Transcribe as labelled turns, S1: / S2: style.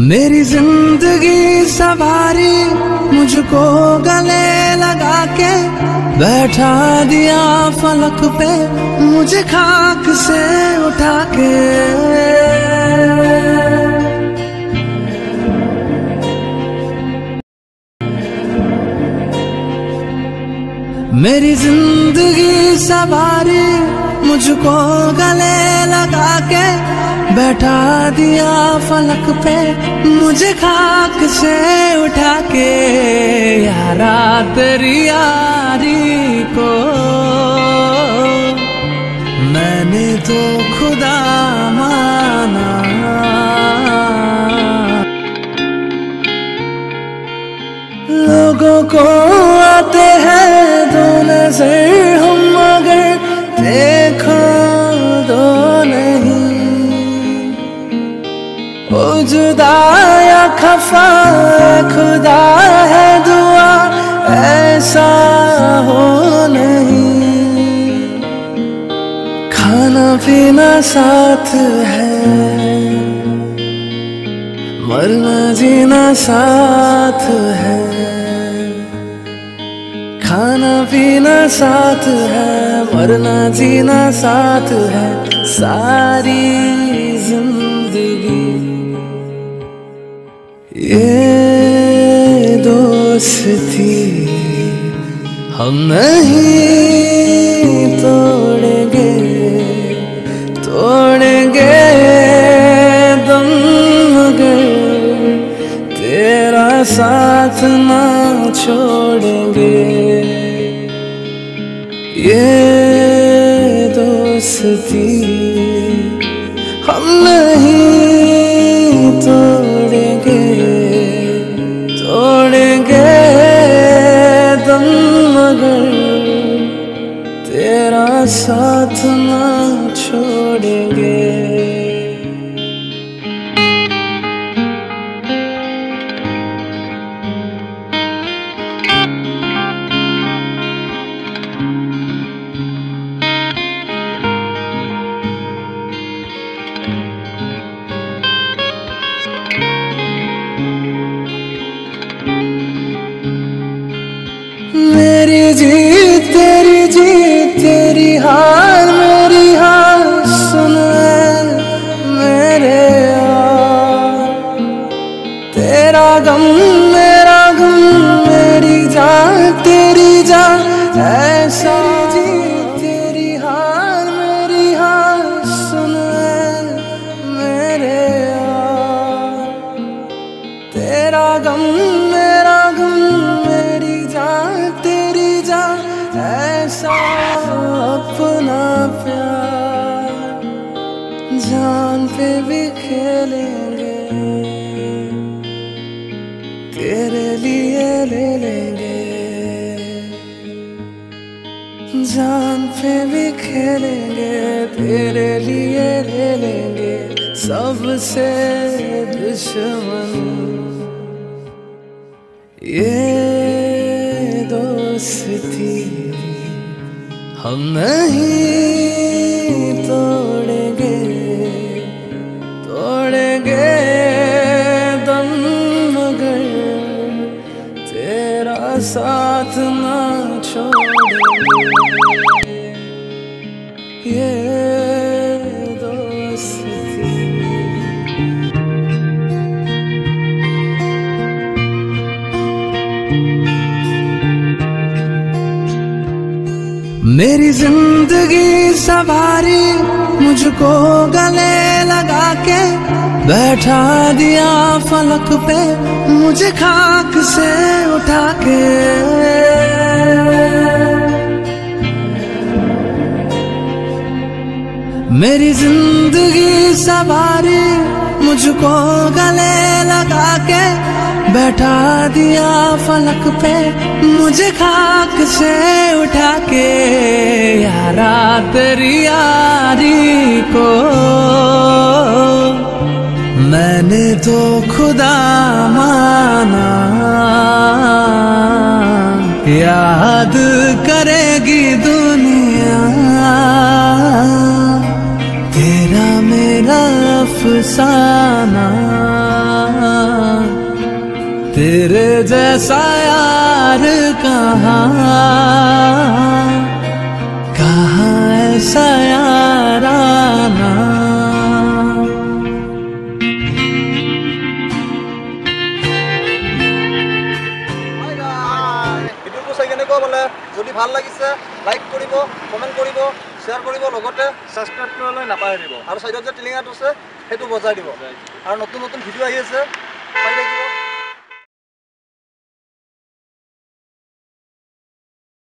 S1: मेरी जिंदगी सवारी मुझको गले लगा के बैठा दिया फलक पे मुझे खाक से उठा के। मेरी जिंदगी सवारी मुझको गले लगा के बैठा दिया फलक पे मुझे खाक से उठा के। यारा तेरी यारी को मैंने तो खुदा माना। लोगों को आते हैं दो नजर हम मगर देखो दो नहीं। ओ जुदा या खफा खुदा है दुआ ऐसा हो नहीं। खाना पीना साथ है मरना जीना साथ है। खाना पीना साथ है मरना जीना साथ है। सारी जिंदगी ये दोस्ती हम नहीं तोड़ेंगे तोड़ेंगे दम मगर तेरा साथ ना छोड़ेंगे। ये दोस्ती हम नहीं तोड़ेंगे तोड़ेंगे दम मगर तेरा साथ ना छोड़ेंगे। मेरी जीत तेरी हार मेरी हार सुन मेरे यार। तेरा गम मेरी जान तेरी जान ऐसा जीत तेरी हार सुन मेरे यार। तेरा गम मेरी जान तेरी जान ऐसा अपना प्यार जान पे भी खेलेंगे तेरे लिए ले लेंगे। जान पे भी खेलेंगे तेरे लिए ले लेंगे। सबसे दुश्मन ये दोस्ती हम नहीं तोड़ेंगे तोड़ेंगे दम मगर तेरा साथ ना छोड़ेंगे। ये दोस्ती मेरी जिंदगी सवारी मुझको गले लगा के बैठा दिया फलक पे मुझे खाक से उठा के। मेरी जिंदगी सवारी मुझको गले लगा के बैठा दिया फलक पे मुझे खाक से उठा के। यारा तेरी यारी को मैंने तो खुदा माना। याद करेगी दुनिया तेरा मेरा अफसाना। तेरे जैसा यार कहाँ ऐसा याराना।
S2: ভিডিওটো চাই কেনেকুৱা বোলে যদি ভাল লাগিছে লাইক কৰিব, কমেণ্ট কৰিব, শ্বেয়াৰ কৰিব, লগতে ছাবস্ক্ৰাইব কৰিবলৈ নাপাহৰিব আৰু চাইডত যে টিলিঙাটো আছে সেইটো বজাই দিব আৰু নতুন নতুন ভিডিঅ' আহি আছে চাই থাকিব।